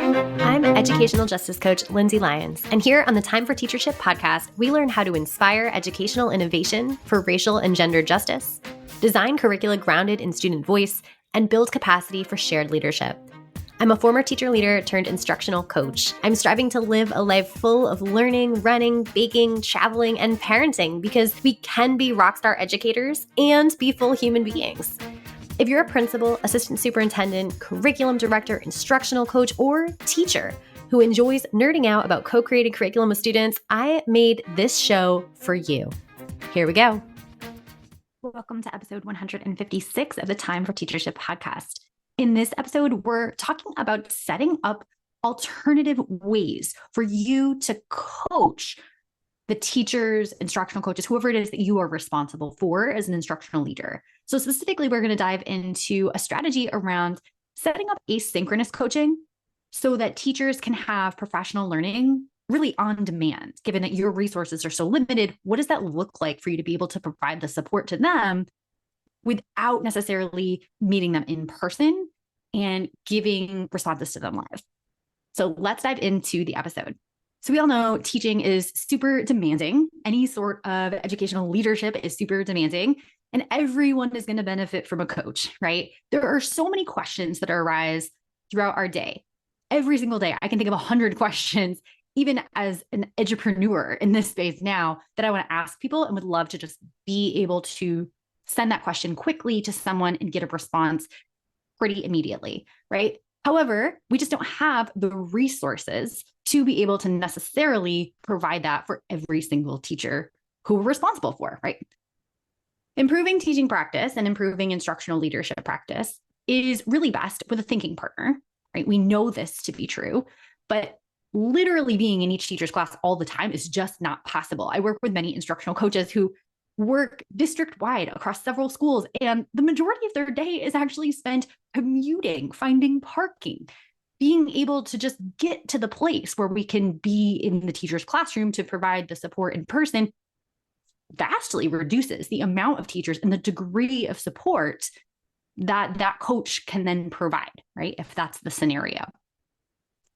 I'm educational justice coach Lindsay Lyons, and here on the Time for Teachership podcast, we learn how to inspire educational innovation for racial and gender justice, design curricula grounded in student voice, and build capacity for shared leadership. I'm a former teacher leader turned instructional coach. I'm striving to live a life full of learning, running, baking, traveling, and parenting because we can be rockstar educators and be full human beings. If you're a principal, assistant superintendent, curriculum director, instructional coach, or teacher who enjoys nerding out about co-created curriculum with students, I made this show for you. Here we go. Welcome to episode 156 of the Time for Teachership podcast. In this episode, we're talking about setting up alternative ways for you to coach the teachers, instructional coaches, whoever it is that you are responsible for as an instructional leader. So specifically, we're going to dive into a strategy around setting up asynchronous coaching so that teachers can have professional learning really on demand. Given that your resources are so limited, what does that look like for you to be able to provide the support to them without necessarily meeting them in person and giving responses to them live? So let's dive into the episode. So we all know teaching is super demanding. Any sort of educational leadership is super demanding, and everyone is going to benefit from a coach, right? There are so many questions that arise throughout our day. Every single day, I can think of 100 questions, even as an edupreneur in this space now, that I want to ask people and would love to just be able to send that question quickly to someone and get a response pretty immediately, right? However, we just don't have the resources to be able to necessarily provide that for every single teacher who we're responsible for, right? Improving teaching practice and improving instructional leadership practice is really best with a thinking partner, right? We know this to be true, but literally being in each teacher's class all the time is just not possible. I work with many instructional coaches who work district-wide across several schools, and the majority of their day is actually spent commuting, finding parking, being able to just get to the place where we can be in the teacher's classroom to provide the support in person vastly reduces the amount of teachers and the degree of support that that coach can then provide, right? If that's the scenario.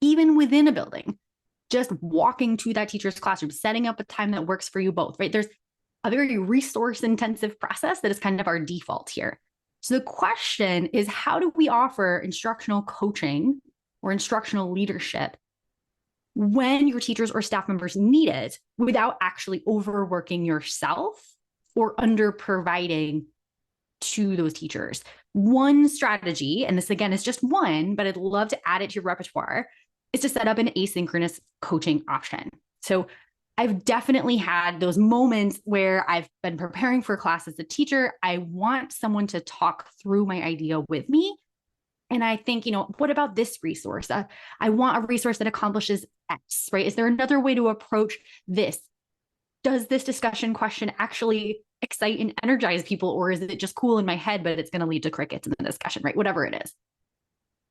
Even within a building, just walking to that teacher's classroom, setting up a time that works for you both, right? There's a very resource intensive process that is kind of our default here. So the question is, how do we offer instructional coaching or instructional leadership when your teachers or staff members need it without actually overworking yourself or under providing to those teachers? One strategy, and this again is just one, but I'd love to add it to your repertoire, is to set up an asynchronous coaching option. So I've definitely had those moments where I've been preparing for a class as a teacher. I want someone to talk through my idea with me. And I think, what about this resource? I want a resource that accomplishes X, right? Is there another way to approach this? Does this discussion question actually excite and energize people, or is it just cool in my head, but it's going to lead to crickets in the discussion, right? Whatever it is.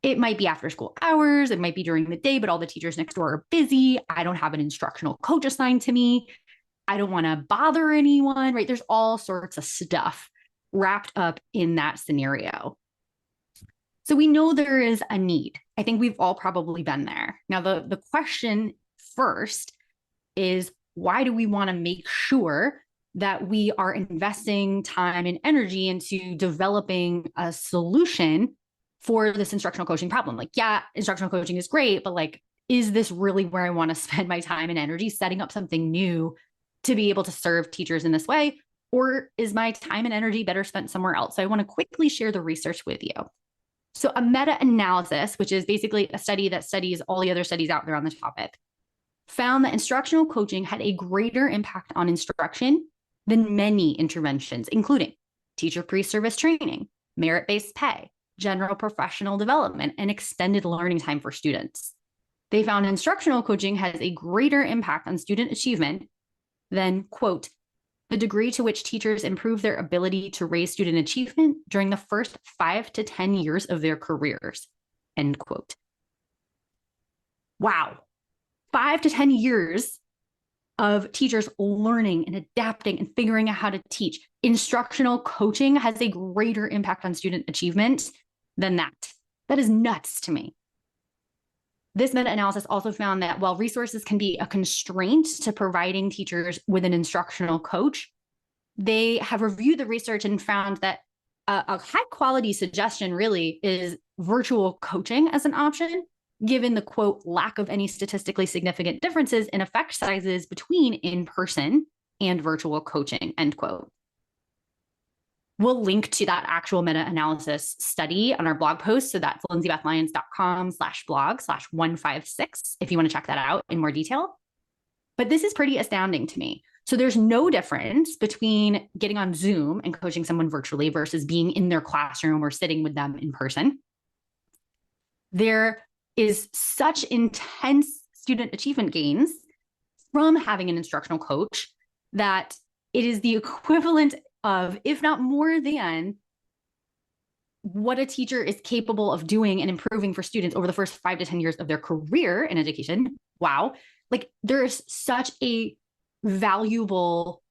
It might be after school hours, it might be during the day, but all the teachers next door are busy. I don't have an instructional coach assigned to me. I don't want to bother anyone, right? There's all sorts of stuff wrapped up in that scenario. So we know there is a need. I think we've all probably been there. Now, the question first is, why do we want to make sure that we are investing time and energy into developing a solution for this instructional coaching problem? Like, yeah, instructional coaching is great, but like, is this really where I want to spend my time and energy setting up something new to be able to serve teachers in this way? Or is my time and energy better spent somewhere else? So I want to quickly share the research with you. So a meta-analysis, which is basically a study that studies all the other studies out there on the topic, found that instructional coaching had a greater impact on instruction than many interventions, including teacher pre-service training, merit-based pay, general professional development, and extended learning time for students. They found instructional coaching has a greater impact on student achievement than, quote, the degree to which teachers improve their ability to raise student achievement during the first 5 to 10 years of their careers, end quote. Wow. 5 to 10 years of teachers learning and adapting and figuring out how to teach. Instructional coaching has a greater impact on student achievement than that. That is nuts to me. This meta-analysis also found that while resources can be a constraint to providing teachers with an instructional coach, they have reviewed the research and found that a high quality suggestion really is virtual coaching as an option, given the quote, lack of any statistically significant differences in effect sizes between in-person and virtual coaching, end quote. We'll link to that actual meta-analysis study on our blog post. So that's lindsaybethlyons.com/blog/156 if you want to check that out in more detail. But this is pretty astounding to me. So there's no difference between getting on Zoom and coaching someone virtually versus being in their classroom or sitting with them in person. There is such intense student achievement gains from having an instructional coach that it is the equivalent of, if not more than, what a teacher is capable of doing and improving for students over the first 5 to 10 years of their career in education. Wow. Like, there is such a valuable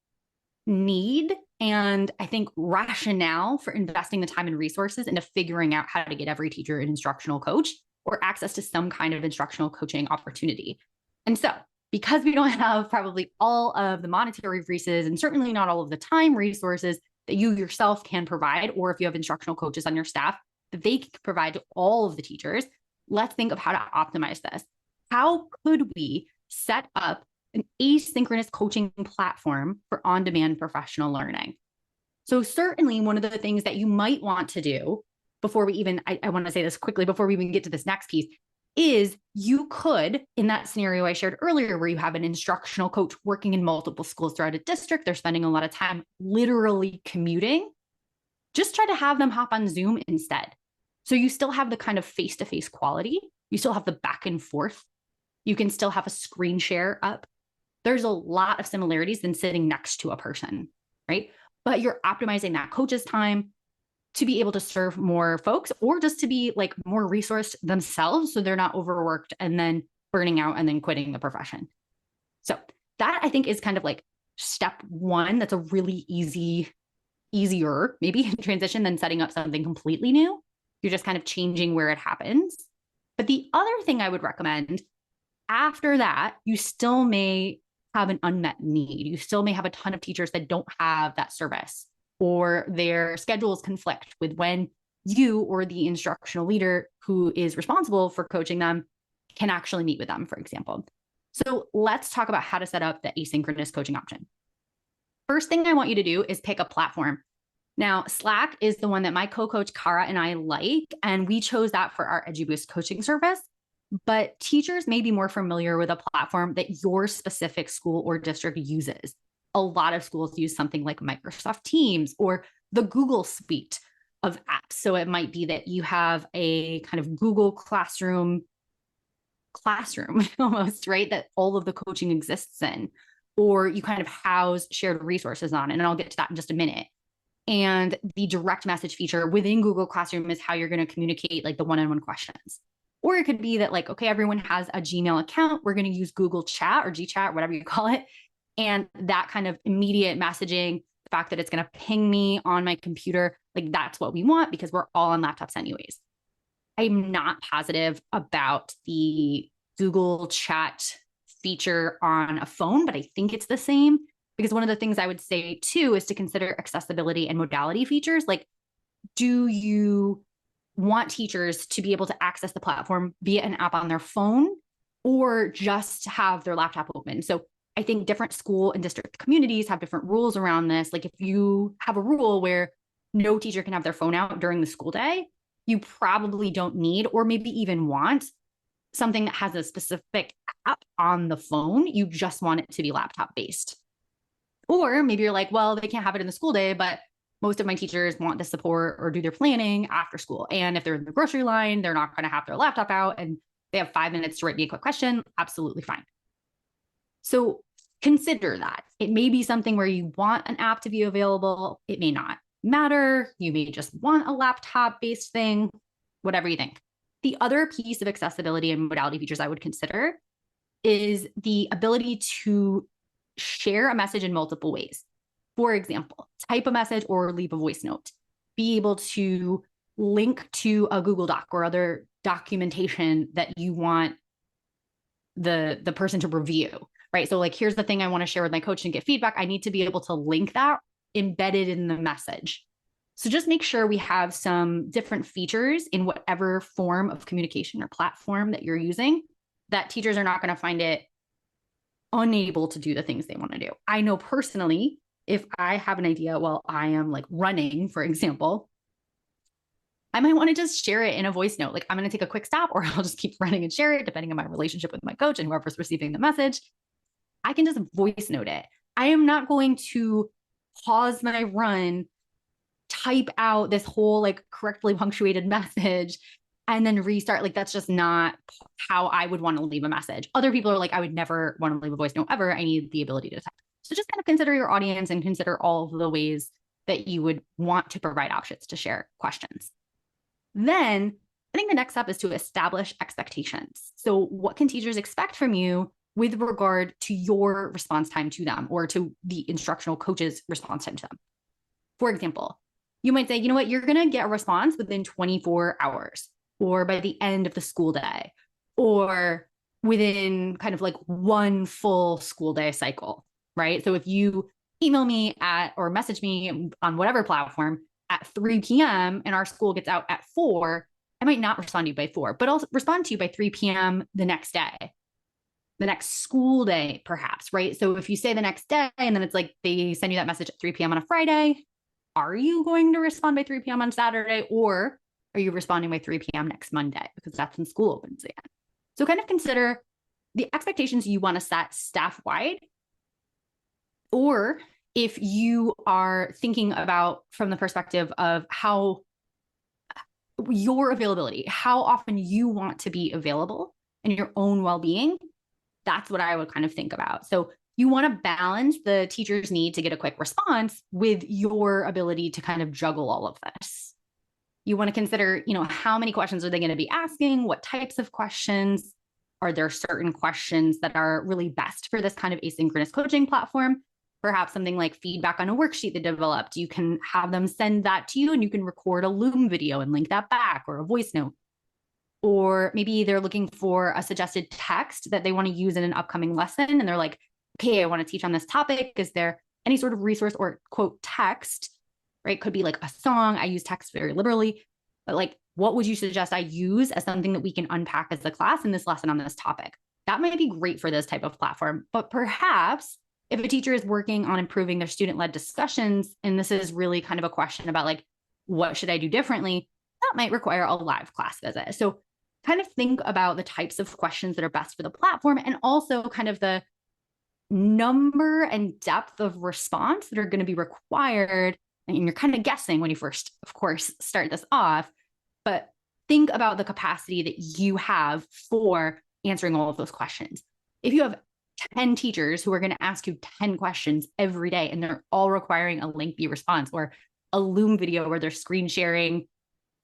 need and I think rationale for investing the time and resources into figuring out how to get every teacher an instructional coach or access to some kind of instructional coaching opportunity. And so, because we don't have probably all of the monetary resources and certainly not all of the time resources that you yourself can provide, or if you have instructional coaches on your staff that they can provide to all of the teachers, let's think of how to optimize this. How could we set up an asynchronous coaching platform for on-demand professional learning? So certainly one of the things that you might want to do before we even, I want to say this quickly, before we even get to this next piece, is you could, in that scenario I shared earlier, where you have an instructional coach working in multiple schools throughout a district, they're spending a lot of time literally commuting, just try to have them hop on Zoom instead. So you still have the kind of face-to-face quality, you still have the back and forth, you can still have a screen share up. There's a lot of similarities than sitting next to a person, right? But you're optimizing that coach's time to be able to serve more folks, or just to be like more resourced themselves so they're not overworked and then burning out and then quitting the profession. So that, I think, is kind of like step one. That's a really easier maybe transition than setting up something completely new. You're just kind of changing where it happens. But the other thing I would recommend after that, you still may have an unmet need. You still may have a ton of teachers that don't have that service, or their schedules conflict with when you or the instructional leader who is responsible for coaching them can actually meet with them, for example. So let's talk about how to set up the asynchronous coaching option. First thing I want you to do is pick a platform. Now, Slack is the one that my co-coach Kara and I like, and we chose that for our EduBoost coaching service. But teachers may be more familiar with a platform that your specific school or district uses. A lot of schools use something like Microsoft Teams or the Google suite of apps. So it might be that you have a kind of Google classroom almost, right? That all of the coaching exists in, or you kind of house shared resources on it. And I'll get to that in just a minute. And the direct message feature within Google Classroom is how you're going to communicate like the one-on-one questions. Or it could be that like, okay, everyone has a Gmail account. We're going to use Google Chat or GChat, whatever you call it. And that kind of immediate messaging, the fact that it's going to ping me on my computer, like that's what we want because we're all on laptops anyways. I'm not positive about the Google Chat feature on a phone, but I think it's the same, because one of the things I would say too is to consider accessibility and modality features. Like, do you want teachers to be able to access the platform via an app on their phone or just have their laptop open? So I think different school and district communities have different rules around this. Like if you have a rule where no teacher can have their phone out during the school day, you probably don't need, or maybe even want, something that has a specific app on the phone. You just want it to be laptop based. Or maybe you're like, well, they can't have it in the school day, but most of my teachers want the support or do their planning after school. And if they're in the grocery line, they're not going to have their laptop out and they have 5 minutes to write me a quick question. Absolutely fine. So consider that. It may be something where you want an app to be available. It may not matter. You may just want a laptop-based thing, whatever you think. The other piece of accessibility and modality features I would consider is the ability to share a message in multiple ways. For example, type a message or leave a voice note. Be able to link to a Google Doc or other documentation that you want the person to review, right? So like, here's the thing I want to share with my coach and get feedback. I need to be able to link that embedded in the message. So just make sure we have some different features in whatever form of communication or platform that you're using, that teachers are not going to find it unable to do the things they want to do. I know personally, if I have an idea while I am like running, for example, I might want to just share it in a voice note. Like, I'm going to take a quick stop, or I'll just keep running and share it depending on my relationship with my coach and whoever's receiving the message. I can just voice note it. I am not going to pause my run, type out this whole like correctly punctuated message, and then restart. Like, that's just not how I would want to leave a message. Other people are like, I would never want to leave a voice note ever. I need the ability to type. So just kind of consider your audience and consider all of the ways that you would want to provide options to share questions. Then I think the next step is to establish expectations. So what can teachers expect from you with regard to your response time to them, or to the instructional coach's response time to them? For example, you might say, you know what, you're going to get a response within 24 hours, or by the end of the school day, or within kind of like one full school day cycle, right? So if you email me or message me on whatever platform at 3 p.m. and our school gets out at 4, I might not respond to you by 4, but I'll respond to you by 3 p.m. the next day, the next school day, perhaps, right? So if you say the next day and then it's like they send you that message at 3 p.m. on a Friday, are you going to respond by 3 p.m. on Saturday, or are you responding by 3 p.m. next Monday, because that's when school opens again? So kind of consider the expectations you want to set staff-wide, or if you are thinking about from the perspective of how your availability, how often you want to be available and your own well-being, that's what I would kind of think about. So you want to balance the teacher's need to get a quick response with your ability to kind of juggle all of this. You want to consider, how many questions are they going to be asking? What types of questions? Are there certain questions that are really best for this kind of asynchronous coaching platform? Perhaps something like feedback on a worksheet they developed. You can have them send that to you, and you can record a Loom video and link that back, or a voice note. Or maybe they're looking for a suggested text that they want to use in an upcoming lesson, and they're like, okay, I want to teach on this topic. Is there any sort of resource or quote text, right? Could be like a song. I use text very liberally, but like, what would you suggest I use as something that we can unpack as a class in this lesson on this topic? That might be great for this type of platform. But perhaps if a teacher is working on improving their student-led discussions, and this is really kind of a question about like, what should I do differently? That might require a live class visit. So kind of think about the types of questions that are best for the platform, and also kind of the number and depth of response that are going to be required. And you're kind of guessing when you first, of course, start this off, but think about the capacity that you have for answering all of those questions. If you have 10 teachers who are going to ask you 10 questions every day, and they're all requiring a lengthy response, or a Loom video where they're screen sharing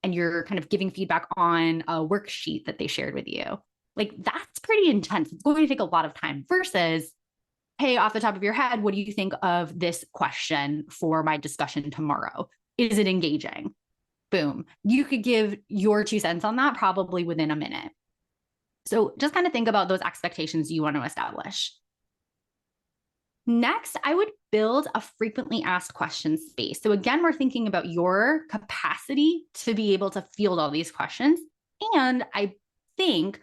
and you're kind of giving feedback on a worksheet that they shared with you, like, that's pretty intense. It's going to take a lot of time versus, hey, off the top of your head, what do you think of this question for my discussion tomorrow? Is it engaging? Boom. You could give your 2 cents on that probably within a minute. So just kind of think about those expectations you want to establish. Next, I would build a frequently asked questions space. So again, we're thinking about your capacity to be able to field all these questions. And I think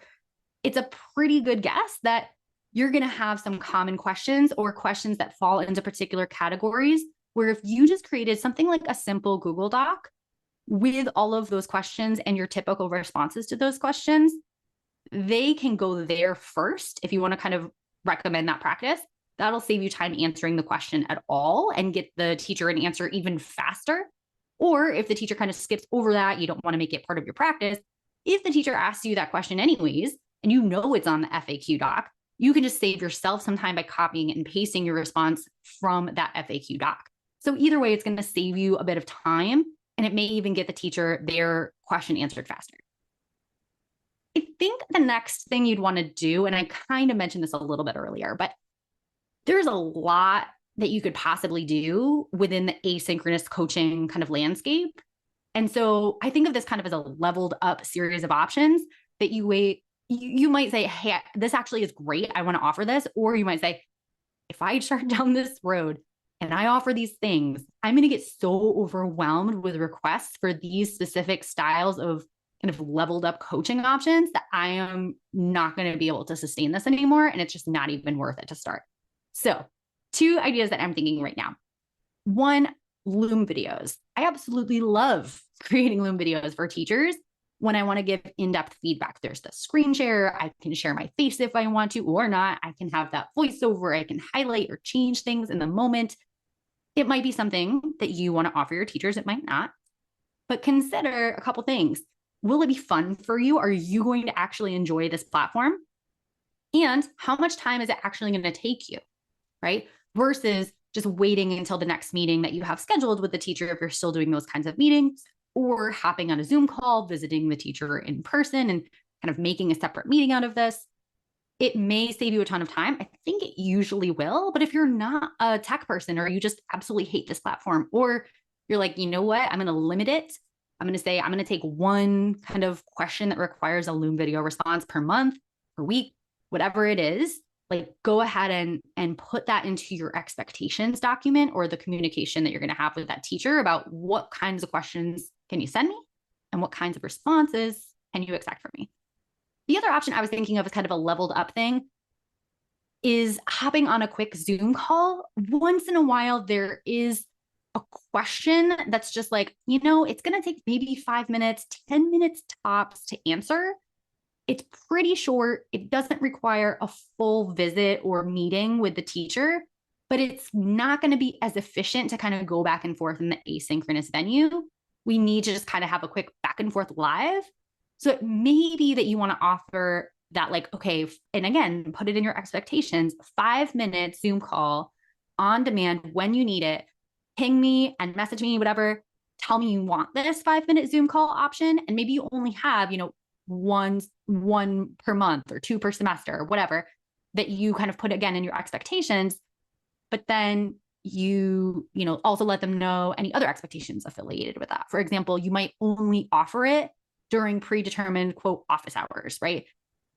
it's a pretty good guess that you're going to have some common questions, or questions that fall into particular categories, where if you just created something like a simple Google Doc with all of those questions and your typical responses to those questions, they can go there first. If you want to kind of recommend that practice, that'll save you time answering the question at all and get the teacher an answer even faster. Or if the teacher kind of skips over that, you don't want to make it part of your practice. If the teacher asks you that question anyways, and you know it's on the FAQ doc, you can just save yourself some time by copying and pasting your response from that FAQ doc. So either way, it's going to save you a bit of time, and it may even get the teacher their question answered faster. I think the next thing you'd want to do, and I kind of mentioned this a little bit earlier, but there's a lot that you could possibly do within the asynchronous coaching kind of landscape. And so I think of this kind of as a leveled up series of options that you you might say, hey, this actually is great. I want to offer this. Or you might say, if I start down this road and I offer these things, I'm going to get so overwhelmed with requests for these specific styles of kind of leveled up coaching options that I am not going to be able to sustain this anymore. And it's just not even worth it to start. So 2 ideas that I'm thinking right now. 1, Loom videos. I absolutely love creating Loom videos for teachers when I want to give in-depth feedback. There's the screen share. I can share my face if I want to or not. I can have that voiceover. I can highlight or change things in the moment. It might be something that you want to offer your teachers. It might not. But consider a couple things. Will it be fun for you? Are you going to actually enjoy this platform? And how much time is it actually going to take you, right? Versus just waiting until the next meeting that you have scheduled with the teacher if you're still doing those kinds of meetings, or hopping on a Zoom call, visiting the teacher in person and kind of making a separate meeting out of this. It may save you a ton of time. I think it usually will, but if you're not a tech person or you just absolutely hate this platform, or you're like, you know what, I'm going to limit it. I'm going to say, I'm going to take one kind of question that requires a Loom video response per month, per week, whatever it is, like go ahead and put that into your expectations document or the communication that you're going to have with that teacher about what kinds of questions can you send me and what kinds of responses can you expect from me. The other option I was thinking of is kind of a leveled up thing is hopping on a quick Zoom call. Once in a while, there is a question that's just like, it's going to take maybe 5 minutes, 10 minutes tops to answer. It's pretty short. It doesn't require a full visit or meeting with the teacher, but it's not going to be as efficient to kind of go back and forth in the asynchronous venue. We need to just kind of have a quick back and forth live. So it may be that you want to offer that, like, okay, and again, put it in your expectations, 5 minute Zoom call on demand when you need it. Ping me and message me, whatever. Tell me you want this 5 minute Zoom call option. And maybe you only have, one per month or 2 per semester or whatever that you kind of put again in your expectations. But then you also let them know any other expectations affiliated with that. For example, you might only offer it during predetermined quote office hours, right?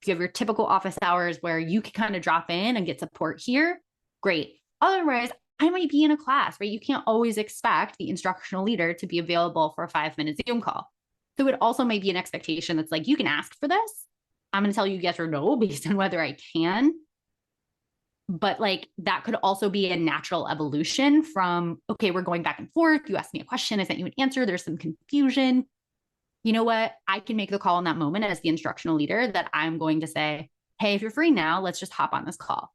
If you have your typical office hours where you can kind of drop in and get support here, great. Otherwise, I might be in a class, right? You can't always expect the instructional leader to be available for a 5 minute Zoom call. So it also may be an expectation that's like, you can ask for this. I'm going to tell you yes or no based on whether I can. But like that could also be a natural evolution from, okay, we're going back and forth. You asked me a question. I sent you an answer. There's some confusion. You know what? I can make the call in that moment as the instructional leader that I'm going to say, hey, if you're free now, let's just hop on this call.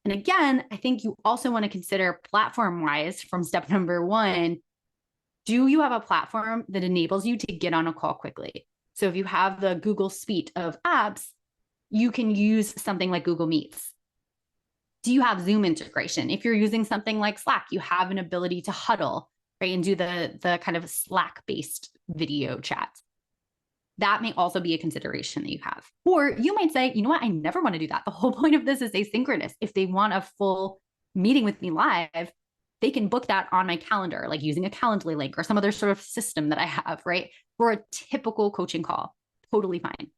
And again, I think you also want to consider platform-wise from step number 1, do you have a platform that enables you to get on a call quickly? So if you have the Google suite of apps, you can use something like Google Meets. Do you have Zoom integration? If you're using something like Slack, you have an ability to huddle, right? And do the kind of Slack-based video chat. That may also be a consideration that you have. Or you might say, you know what? I never want to do that. The whole point of this is asynchronous. If they want a full meeting with me live, they can book that on my calendar, like using a Calendly link or some other sort of system that I have, right? For a typical coaching call, totally fine.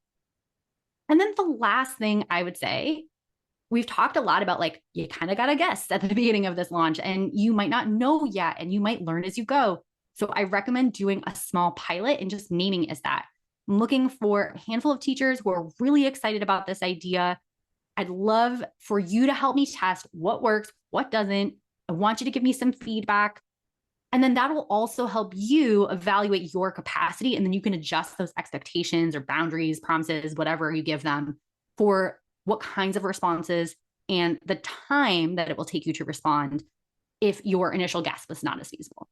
And then the last thing I would say, we've talked a lot about like, you kind of got to guess at the beginning of this launch and you might not know yet and you might learn as you go. So I recommend doing a small pilot and just naming it as that. I'm looking for a handful of teachers who are really excited about this idea. I'd love for you to help me test what works, what doesn't. I want you to give me some feedback. And then that will also help you evaluate your capacity. And then you can adjust those expectations or boundaries, promises, whatever you give them for what kinds of responses and the time that it will take you to respond if your initial guess was not as feasible.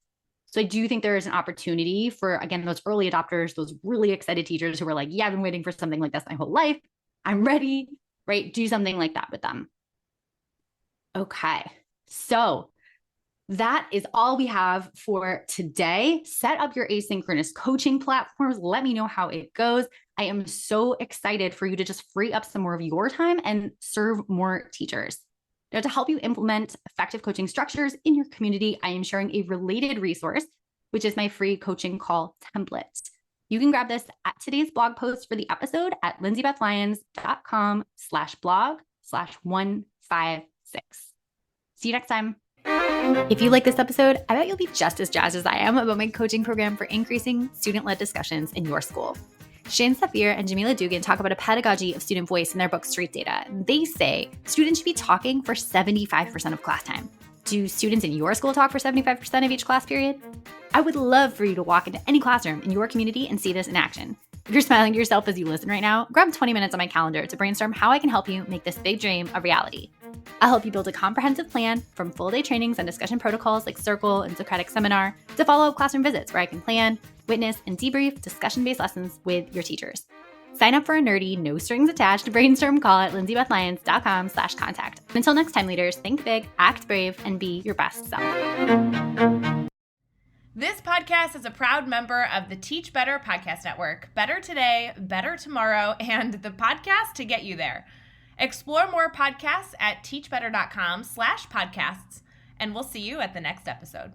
So I do think there is an opportunity for, again, those early adopters, those really excited teachers who are like, yeah, I've been waiting for something like this my whole life. I'm ready, right? Do something like that with them. Okay. So that is all we have for today. Set up your asynchronous coaching platforms. Let me know how it goes. I am so excited for you to just free up some more of your time and serve more teachers. Now, to help you implement effective coaching structures in your community, I am sharing a related resource, which is my free coaching call template. You can grab this at today's blog post for the episode at lindsaybethlyons.com/blog/156. See you next time. If you like this episode, I bet you'll be just as jazzed as I am about my coaching program for increasing student-led discussions in your school. Shane Safir and Jamila Dugan talk about a pedagogy of student voice in their book, Street Data. They say students should be talking for 75% of class time. Do students in your school talk for 75% of each class period? I would love for you to walk into any classroom in your community and see this in action. If you're smiling to yourself as you listen right now, grab 20 minutes on my calendar to brainstorm how I can help you make this big dream a reality. I'll help you build a comprehensive plan from full-day trainings and discussion protocols like Circle and Socratic Seminar to follow-up classroom visits where I can plan, witness, and debrief discussion-based lessons with your teachers. Sign up for a nerdy, no-strings-attached brainstorm call at lindsaybethlyons.com/contact. Until next time, leaders, think big, act brave, and be your best self. This podcast is a proud member of the Teach Better Podcast Network. Better today, better tomorrow, and the podcast to get you there. Explore more podcasts at teachbetter.com/podcasts, and we'll see you at the next episode.